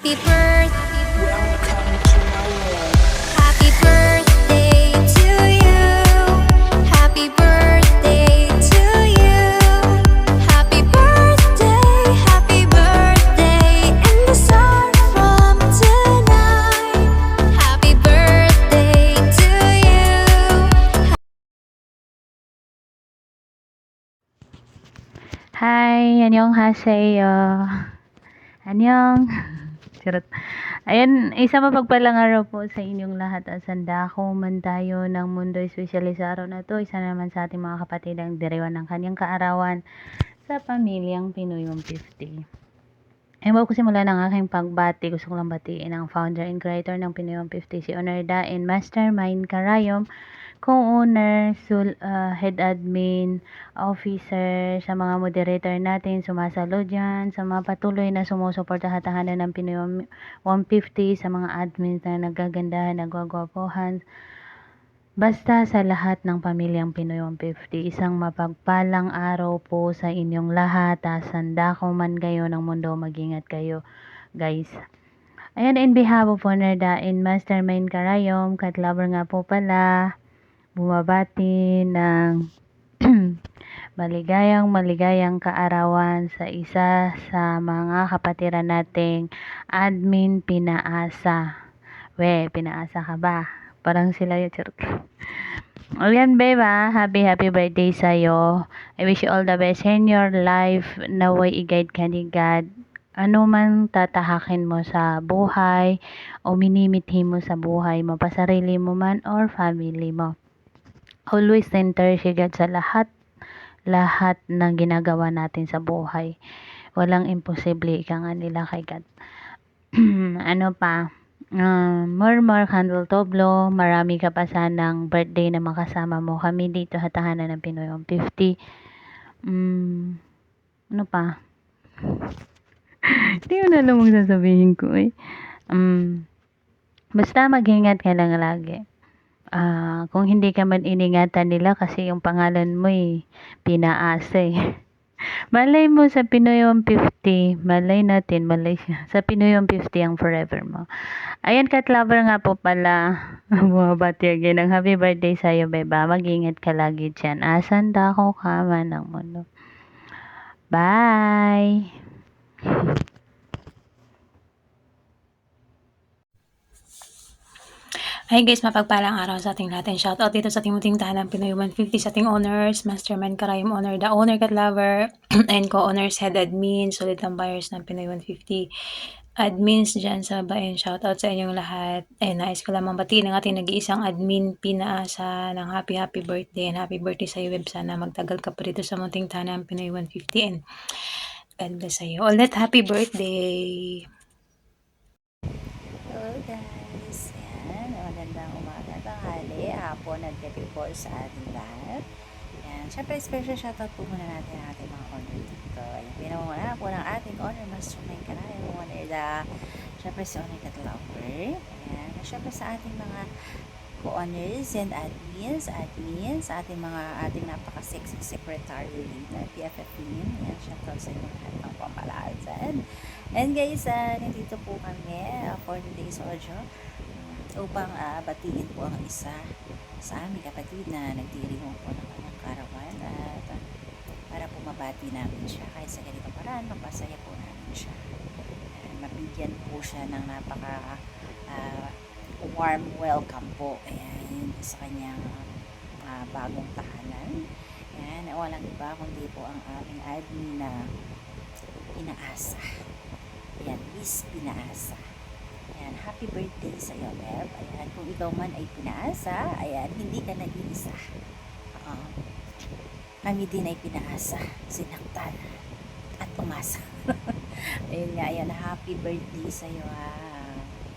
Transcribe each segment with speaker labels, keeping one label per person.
Speaker 1: Happy birthday. Welcome to my world. Happy birthday to you. Happy birthday to you. Happy birthday, and the star from tonight. Happy birthday to you.
Speaker 2: Hi, annyeonghaseyo. Annyeong. Charot. Ayan, isang mapagpalang araw po sa inyong lahat at sanda ko man tayo ng mundo, especially sa araw na to. Isa naman sa ating mga kapatid ang diriwan ng kanyang kaarawan sa pamilyang Pinoy 150. Bago ko simulan ang aking pagbati, gusto ko lang batiin ang founder and creator ng Pinoy 150, si Onerda and Mastermind Karayom, co-owner, head admin, officer, sa mga moderator natin, sumasalo dyan, sa mga patuloy na sumusuporta hatahanan ng Pinoy 150, sa mga admins na nagagandahan, nagwagwapohan, basta sa lahat ng pamilyang Pinoy 150, isang mapagpalang araw po sa inyong lahat. Sanda ko man kayo ng mundo, mag-ingat kayo, guys. Ayan, in behalf of Onerda and Mastermind Karayom, Katlover nga po pala, bumabati ng maligayang kaarawan sa isa sa mga kapatiran nating admin Pinaasa. Pinaasa ka ba? Parang sila yung charot. Ayan, babe, happy birthday sa'yo. I wish you all the best in your life. Naway i-guide ka ni God. Ano man tatahakin mo sa buhay o minimithi mo sa buhay mo, pasarili mo man or family mo. Always center si God sa lahat ng ginagawa natin sa buhay. Walang imposible, ika nga nila kay God. Ano pa? More candle to blow. Marami ka pa sanang birthday na makasama mo kami dito hatahanan ng Pinoy 150. Ano pa? Hindi ko na alam kung sasabihin ko eh. Basta mag-ingat ka lang lagi. Kung hindi ka man iningatan nila kasi yung pangalan mo Pinaasa Malay mo sa Pinoy 150, malay natin, malay siya. Sa Pinoy 150 ang forever mo. Ayan, Katlover nga po pala. Bumabati again ng happy birthday sa'yo, beba. Mag-ingat ka lagi dyan. Sanda ko ka man ng mundo. Bye!
Speaker 3: Hi guys, mapagpalang araw sa ating lahat and shoutout dito sa ating munting tahanan Pinoy 150 sa ating owners, Mastermind Karayom owner, the owner Katlover, and co-owners, head admin, solid buyers ng Pinoy 150. Admins dyan sa bayan, shoutout sa inyong lahat. And nais ko lamang batiin ang ating nag-iisang admin Pinaasa ng happy birthday and happy birthday sa iyo, web. Sana magtagal ka pa rito sa munting tahanan Pinoy 150 and God bless sa iyo. Ulit happy birthday!
Speaker 4: Hello guys! Ayan, magandang umaga, tanghali, hapon at gabi po sa ating lahat. Ayan, syempre special shoutout po muna natin ang ating mga owner dito. Ayan, pinamumuna po ng ating owner, Mastermind Karayom, owner syempre si owner Katlover. Ayan, at syempre sa ating mga co-owners and admins, ating napaka-sexy secretary na PFF team. Ayan, shoutout sa inyo lahat ng pamalasan. And guys, nandito po kami for today's audio upang batiin po ang isa sa aming kapatid na nagdiringo po ng kanyang karawan at para po mabati namin siya kahit sa ganito paraan, mapasaya po namin siya. Mabigyan po siya ng napaka warm welcome po sa kanyang bagong tahanan. Ayan, walang iba kundi po ang aming admin na Pinaasa. Ayan, Miss Pinaasa. Ayan, happy birthday sa iyo, Beb. Ayan, kung ikaw man ay Pinaasa, ayan, hindi ka nag-iisa. Kami din ay Pinaasa, sinaktan at umasa. Ayun nga, ayan, happy birthday sa iyo,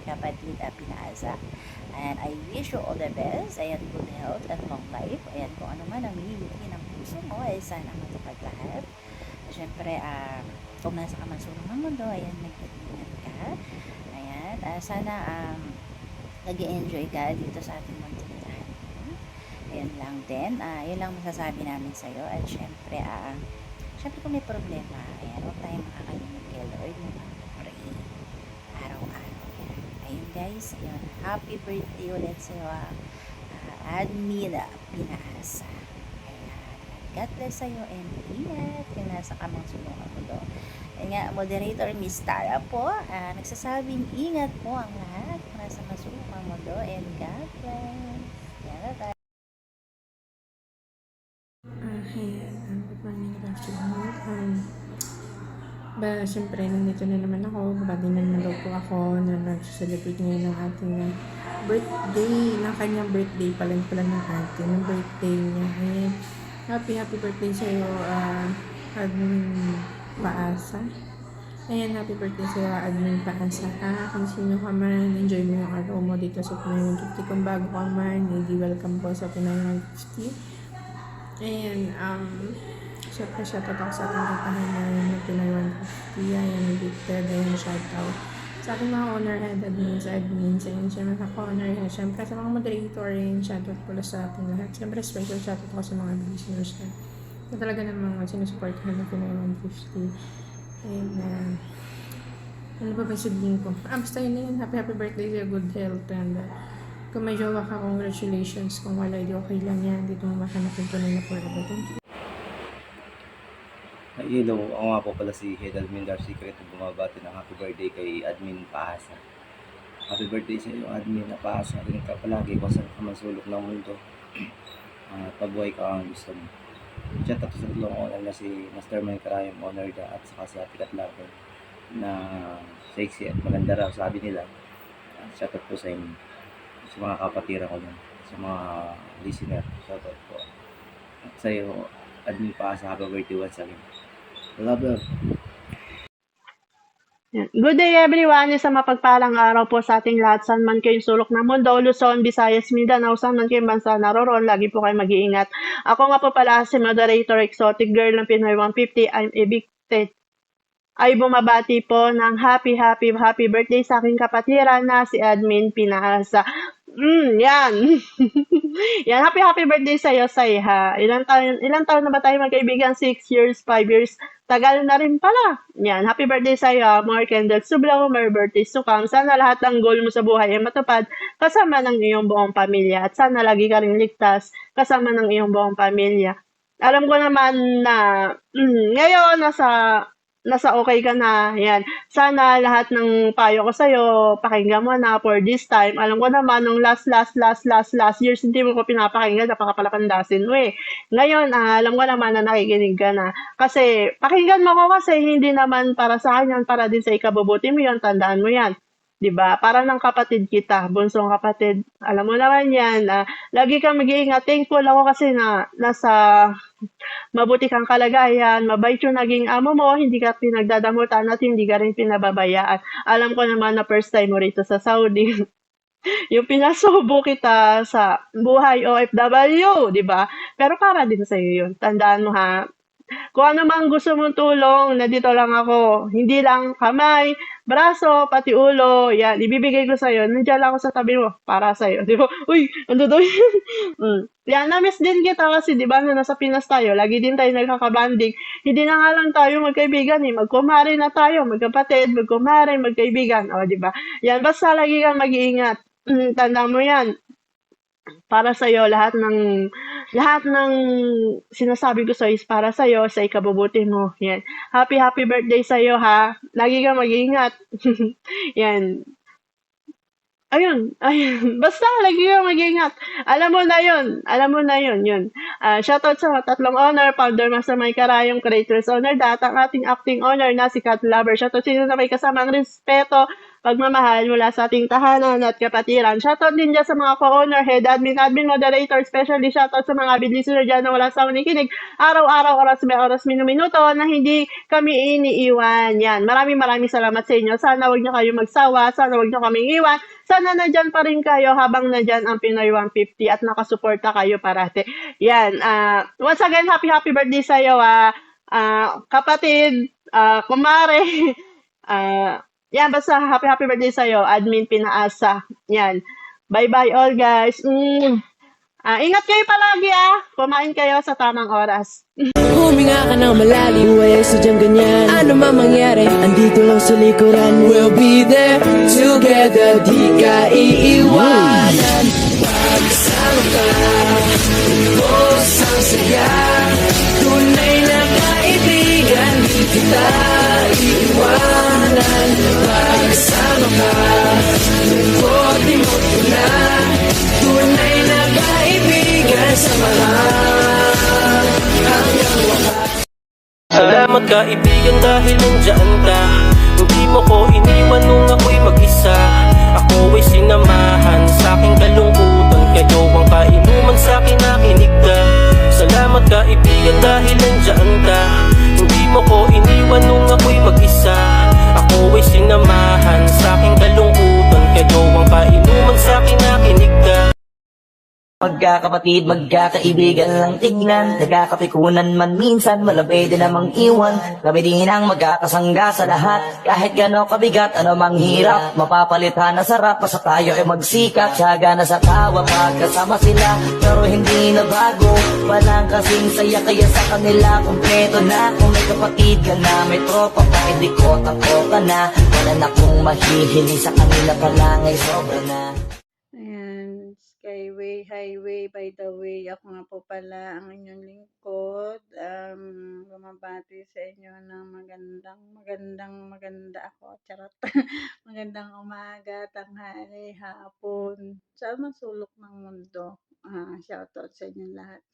Speaker 4: kapatid Pinaasa. And I wish you all the best. Ayan, good health and long life. Ayan, kung ano man ang hihingin ng puso mo, ay sana matupad lahat. Siyempre, kung nasa kamansulong ng mundo, ayan, nag-ingat ka. Ayan, sana nag-enjoy ka dito sa ating munting tahanan. Ayan lang din. Yun lang masasabi namin sa'yo. At syempre, kung may problema, ayan, huwag tayong makakalimutan kay Lord. Pray. guys, yun, happy birthday ulit sa'yo, Admin Pinaasa. Ayan. God bless sa'yo and ingat kung nasa kamang sulungan mo do. Ayan nga, moderator Miss Tara po, nagsasabing ingat po ang lahat kung nasa masulungan mo do and God bless. Ayan, bye.
Speaker 5: Ayan, good morning, good afternoon. Siyempre, nandito na naman ako. Babati na naman daw po ako na nag-celebrate ngayon ng ating birthday, ng kanyang birthday pala ng ating, ng birthday niya. Ayan, happy birthday sa'yo, Admin Paasa. Ayan, happy birthday sa'yo, Admin Paasa. Kung sino ka man, enjoy mo yung araw mo dito sa Pinoy 150. Kung bago ka man, hindi welcome po sa Pinoy 150. Ayan, syempre shoutout ako sa ating katahanan na Pinoy 150. Ayan, Victor, ayan, shoutout sa ating mga owner head, admins, ayan, syempre sa owner head, syempre sa mga moderator, ayan, shoutout pala sa ating lahat. Syempre, special shoutout ako sa mga listeners na talaga namang sinusuportahan ng Pinoy 150. Ayan, ano pa ba sabihin ko? Basta yun na yun, happy birthday sa'yo, good health, and kung may jowa ka, congratulations. Kung wala, di okay lang yan. Dito mo mahanap yung tunay na forever. Thank you.
Speaker 6: Hello, ako nga po pala si Head Admin Darcy Secret at bumabati ng happy birthday kay Admin Paasa. Happy birthday sa iyo, Admin na Paasa. Ingat ka palagi kung saan ka man sulok ng mundo. Pabuhay ka ang gusto mo. Shout out sa tatlong owner na si Mastermind Karayom, Honor Da, at saka si Happy Cat Lover na sexy at maganda raw sabi nila. Shout out po sa inyo. Sa mga kapatira ko dyan, sa mga listener, shoutout po. At sa iyo, Admin Paasa, happy birthday once again. Love.
Speaker 7: Good day everyone, isang mapagpalang araw po sa ating lahat. Saan man kayong sulok ng mundo, Luzon, Visayas, Mindanao, saan man kayong bansa naroroon, lagi po kayo mag-iingat. Ako nga po pala si Moderator Exotic Girl ng Pinoy 150. I'm evicted. Ay bumabati po ng happy birthday sa aking kapatiran na si Admin Pinaasa. Yan. Yan, happy birthday sa iyo, Sai, ha. Ilang taon na ba tayo magkaibigan? 6 years, 5 years. Tagal na rin pala. Yan, happy birthday sa iyo, more candles to blow, more birthdays to come. Sana lahat ng goal mo sa buhay ay matupad kasama ng iyong buong pamilya. At sana lagi ka rin ligtas kasama ng iyong buong pamilya. Alam ko naman na ngayon nasa okay ka na. Yan. Sana lahat ng payo ko sa'yo, pakinggan mo na for this time. Alam ko naman, nung last years, hindi mo ko pinapakinggan, napakapalakandasin mo eh. Ngayon, alam ko naman na nakikinig ka na. Kasi, pakinggan mo ko kasi hindi naman para sa akin yan, para din sa ikabubuti mo yan, tandaan mo yan. 'Di ba? Para ng kapatid kita, bunsong kapatid. Alam mo naman 'yan. Lagi kang mag-iingat. Thankful ako kasi na nasa mabuti kang kalagayan, mabait yung naging amo mo, hindi ka pinagdadamutan at hindi ka rin pinababayaan. Alam ko naman na first time mo rito sa Saudi. Yung pinasubo kita sa buhay OFW, 'di ba? Pero para din sa iyo 'yun. Tandaan mo ha. Kung ano mang gusto mong tulong, nandito lang ako. Hindi lang kamay, braso, pati ulo. Yan, ibibigay ko sa'yo. Nandiyan lang ako sa tabi mo para sa'yo. Di ba? Uy, ando doon. Yan, na-miss din kita kasi, di ba, na nasa Pinas tayo. Lagi din tayo nagkakabanding. Hindi na nga lang tayo magkaibigan eh. Magkumare na tayo. Magkapatid, magkumare, magkaibigan. O, di ba? Yan, basta lagi kang mag-iingat. Tandaan mo yan. Para sa iyo lahat ng sinasabi ko sa is para sa iyo, sa ikabubuti mo. Yan. Happy birthday sa iyo ha. Lagi kang mag-iingat. Yan. Ayun. Basta lagi kang mag-iingat. Alam mo na yun. Shoutout sa tatlong owner, founder Mastermind Karayom, creators owner, at ang ating acting owner na si Cat Lover. Shoutout sino na may kasamang respeto, pagmamahal mula sa ating tahanan at kapatiran. Shoutout din dyan sa mga co-owner, head admin, moderator, especially shoutout sa mga avid listener dyan na wala sa nakikinig. Araw-araw, oras, minuto na hindi kami iniiwan. Yan. Maraming salamat sa inyo. Sana wag nyo kayo magsawa. Sana wag nyo kaming iwan. Sana nandyan pa rin kayo habang nandyan ang Pinoy 150 at nakasuporta kayo parate. Yan. Once again, happy birthday sa iyo, kapatid, kumare, yan, basta happy birthday sa'yo, Admin Pinaasa. Yan. Bye-bye all, guys. Ingat kayo palagi, Kumain kayo sa tamang oras.
Speaker 8: Huminga ka ng malalim, huwag sadyang ganyan. Ano man mangyari, andito lang sa likuran. We'll be there together, di ka iiwanan. Pagsama ka, lubos ang saya. Tunay na kaibigan, di kita iiwanan. Pagsama ka, lubos di mo tuna. Tunay na kaibigan, samahan hanggang wakas.
Speaker 9: Salamat kaibigan dahil nandiyan ka. Hindi mo ko iniwan nung ako'y mag-isa. Ako ay sinamahan sa aking kalungkutan. Kayo ang kainuman sa akin, nakinig ka. Salamat kaibigan dahil nandiyan ka. Hindi mo ko iniwan nung ako'y mag-isa. Ako ay sinamahan sa aking kalungkutan. Kayo ang kainuman sa akin, nakinig ka.
Speaker 10: Magkakapatid, magkakaibigan lang tignan. Nagkakapikunan man minsan, malabay din namang iwan. Kami din ang magkakasangga sa lahat. Kahit gano'ng kabigat, ano mang hirap, mapapalitan na sarap. Basta tayo ay magsikap, tiyaga na sa tawa pagkasama sila. Pero hindi na bago, walang kasing saya. Kaya sa kanila, kumpleto na. Kung may kapatid ka na, may tropa pa, hindi ko tako ka na. Wala na kong mahihili sa kanila pa lang ay sobra na.
Speaker 11: Ayan, Skyway Highway, by the way, ako nga po pala ang inyong lingkod. Bumabati sa inyo ng maganda ako, charot. Magandang umaga, tanghali, hapon, sa man sulok ng mundo. Shoutout sa inyo lahat.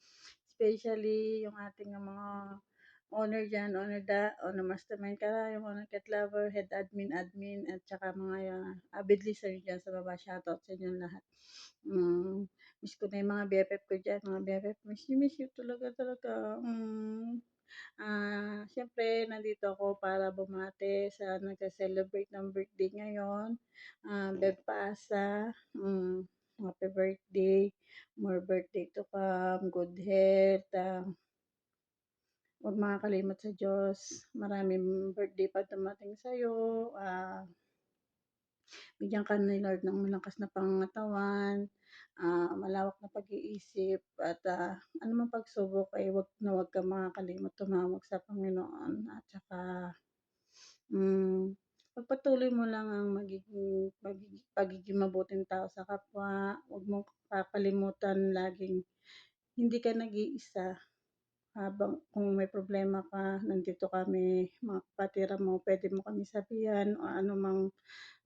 Speaker 11: Especially yung ating mga owner dyan, owner mastermind Karayom, owner cat lover, head admin, at saka mga avid listener dyan sa baba. Shoutout sa inyo lahat. Miss ko na yung mga BFF ko dyan, mga BFF, miss you talaga. Siyempre, nandito ako para bumate sa nagka-celebrate ng birthday ngayon. Beb Paasa, happy birthday, more birthday to come, good health, huwag makakalimot sa Diyos. Maraming birthday pa dumating sa'yo. Bigyan ka ni Lord ng malakas na pangatawan, malawak na pag-iisip, at anumang pagsubok ay huwag ka makakalimot tumawag sa Panginoon. At saka, pagpatuloy mo lang ang pagiging mabuting tao sa kapwa. Huwag mong kakalimutan laging hindi ka nag-iisa. Habang kung may problema ka, nandito kami, mga kapatira mo, pwede mo kami sabihan o anumang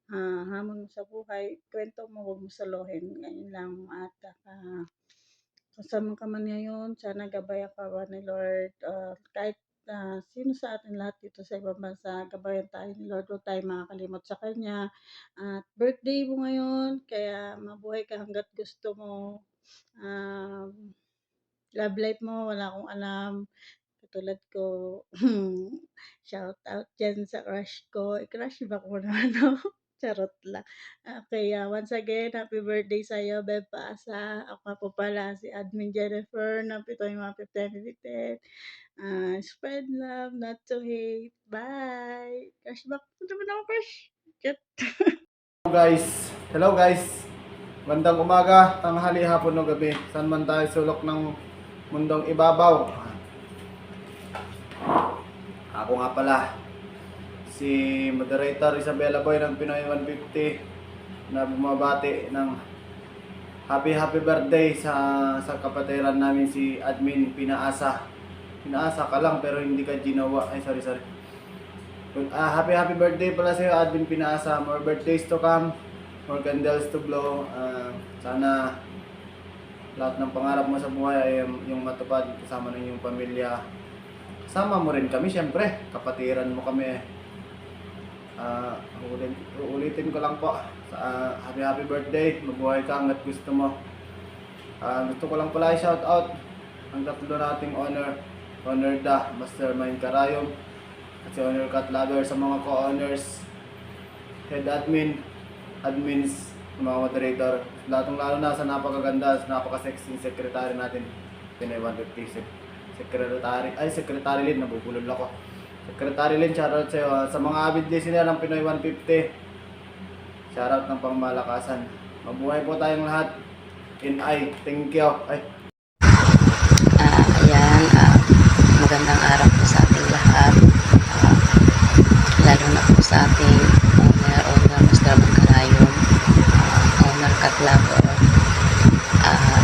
Speaker 11: hamon mo sa buhay, kwento mo, huwag mo salohin. Ngayon lang. At kasama ka man ngayon, sana gabayan ka ni Lord. Kahit sino sa atin lahat dito sa ibang bansa, gabayan tayo ni Lord, huwag tayo makakalimot sa Kanya. At birthday mo ngayon, kaya mabuhay ka hanggat gusto mo. Love life mo, wala akong alam. Katulad ko, shout out dyan sa crush ko. Crush ba ko naman ako? Charot lang. Kaya once again, happy birthday sa'yo, Beb Paasa. Ako nga po pala si Admin Jennifer ng Pitoy Mga 15 Spread love, not to hate. Bye! Crush ba? Punta mo na ako, crush.
Speaker 12: Hello guys. Magandang umaga, tanghali, hapon o gabi. Saan man tayo sulok ng mundong ibabaw. Ako nga pala, si moderator Isabella Boy ng Pinoy 150 na bumabati ng happy birthday sa kapatiran namin si Admin Pinaasa. Pinaasa ka lang pero hindi ka ginawa. Ay sorry. Happy birthday pala sa'yo, Admin Pinaasa. More birthdays to come, more candles to blow. Sana lahat ng pangarap mo sa buhay ay yung matupad, kasama ng iyong pamilya. Kasama mo rin kami, syempre. Kapatiran mo kami. Uulitin ko lang po. Happy birthday. Mabuhay ka hanggat gusto mo. Gusto ko lang pala i-shout out ang tatlo nating Honor Da, Mastermind Karayom, at si Honor Cat Lover, sa mga co-owners, head admins, mga moderator, latong-lalo na sa napakaganda, sa napaka-sexy secretary natin, Pinoy 150 Secretary Lynn, nabubulol ako. Secretary Lynn, shoutout sa'yo. Sa mga avid listener ng Pinoy 150, shoutout ng pangmalakasan. Mabuhay po tayong lahat. Thank you.
Speaker 13: magandang araw po sa ating lahat. Lalo na po sa ating owner Mr. Mangkarayom, owner Cat Lover,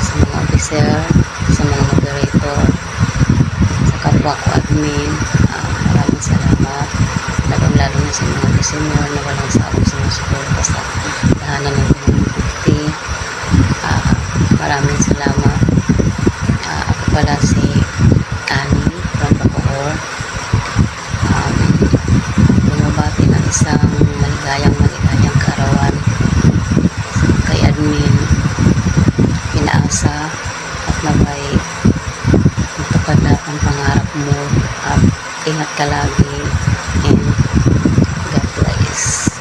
Speaker 13: sa mga officer, sa mga moderator, sa kapwa ko admin, maraming salamat. Lalo na sa mga listener na walang sawang sumusuporta sa tahanan ng community. Maraming salamat. Ako pala si Annie from Bacoor. Bumabati ng isang maligayang kaarawan kay admin Pinaasa at naway matupad lahat ng pangarap mo at ingat ka lagi and God bless.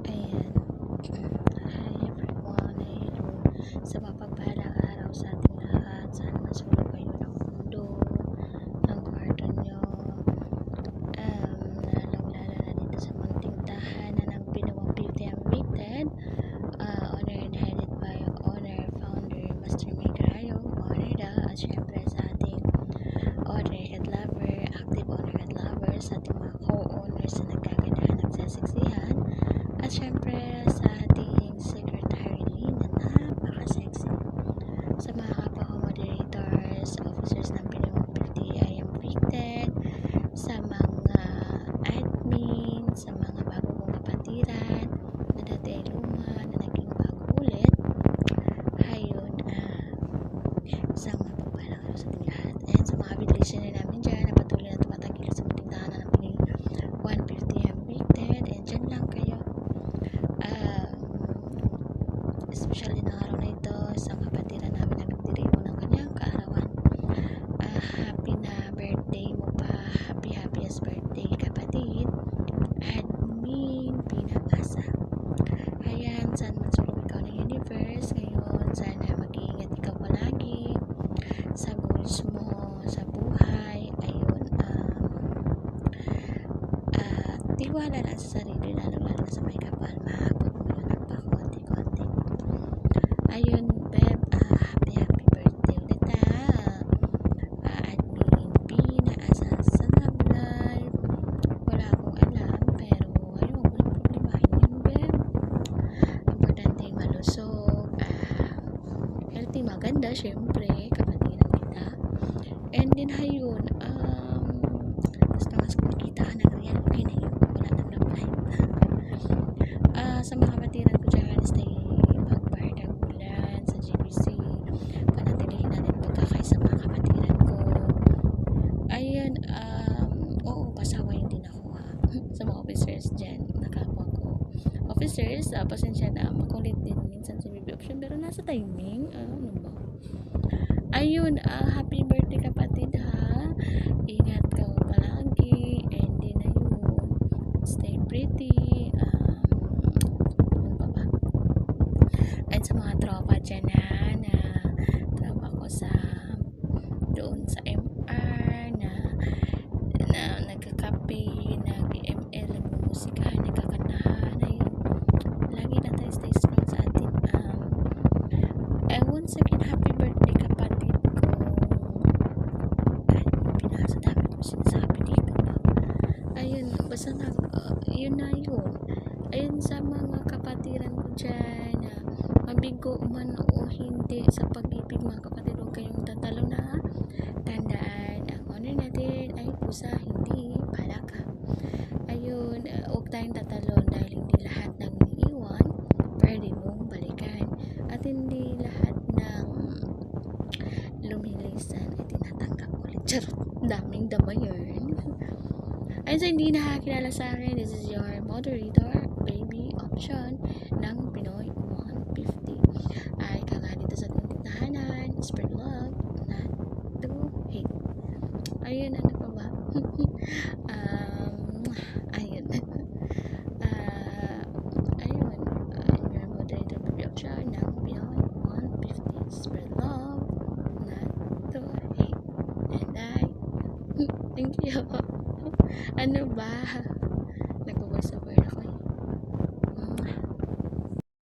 Speaker 2: Ayan. Hi everyone. Hello. Sa mapagpahalang araw sa ating lahat. Sana masulog kayo ng mundo, ng kwarto nyo. Lalong-lalo na dito sa munting tahanan ng Pinoy Beauty Unlimited. Honor and headed by owner, founder, Master Mangkarayom, owner da. At syempre sa ating owner, head lover, active owner, head lover. Sa ating mga co-owners na nagkagandahan, nagsasiksihan. At syempre sa ating secretary na napaka-sexy. Sa mga kapwa ko moderators, officers ng Pinoy 50 I am Victed, sa mga admin, sa mga bago kong kapatiran, na dati ay luma, na naging bago ulit. Ayun, isang mapagpalang araw sa ating lahat. And sa mga avid listener namin dyan, na patuloy na tumatagil sa munting tahanan ng Pinoy 150 I am Victed. And dyan lang kayo. Especially ng araw na ito, isang kapatiran namin na nagdiriwang ng kanyang kaarawan. Happy na birthday mo pa. Happiest birthday, kapatid. Admin Pinaasa. Ayan, saan man sulong ikaw ng universe ngayon, sana mag-iingat ikaw palagi sa goals mo, sa buhay. Ayun, tiwala lang sa sarili, lalo sa may kapal, mahabot mo yun ng pakonti-konti. Ayun, Beb, happy birthday ulit admin Pinaasa sa love life. Wala akong alam, pero ayun, huwag mo na problemahin yun, Beb. Importante malusog, healthy, maganda, syempre, kapatiran kita. And then, ayun, basta mas kumikita ka ng real, okay na yun, wala nang love life. Sa mga kapatiran ko dyan, stay magbardagulan sa GBC, panatilihin natin pagkakaisa mga kapatiran ko. Ayun, oo, pasawayin din ako sa mga officers dyan, nakapwa ko. Officers, pasensya na, makulit din minsan sa BB option, pero nasa timing, ano ba? Ayun, happy birthday kapatid ha, ingat ka palagi, and din ayun, stay pretty, ano pa ba? And sa mga tropa dyan na tropa ko sa doon sa MR na nagkakape, nag-ML, nagmusikahan, nagkakantahan. Ayun, lagi na tayo stay strong sa atin. And once again, happy birthday kapatid ko. Pinasa dami ko sinasabi dito ba. Ayun, basta yun na yun. Ayun, sa mga kapatiran ko dyan, mabigo man o hindi sa pag-ibig mga kapatid, huwag kayong tatalo na. Tandaan, ang honor natin ay pusa, hindi palaka. Ayun, huwag tayong tatalon dahil hindi lahat ng iniiwan pwede mong balikan. At hindi lahat ng lumilisan ay tinatanggap ulit. Charot, daming dama yun. Ayun, sa hindi nakakilala sa akin, this is your moderator, baby option ng Pinoy 150. Ay ka nga dito sa ating tahanan, spread love, not to hate. Ayun, ano pa ba? Ayun. Ayun, your moderator, baby option ng Pinoy 150. Spread love, not to hate. And I thank you. Ano ba?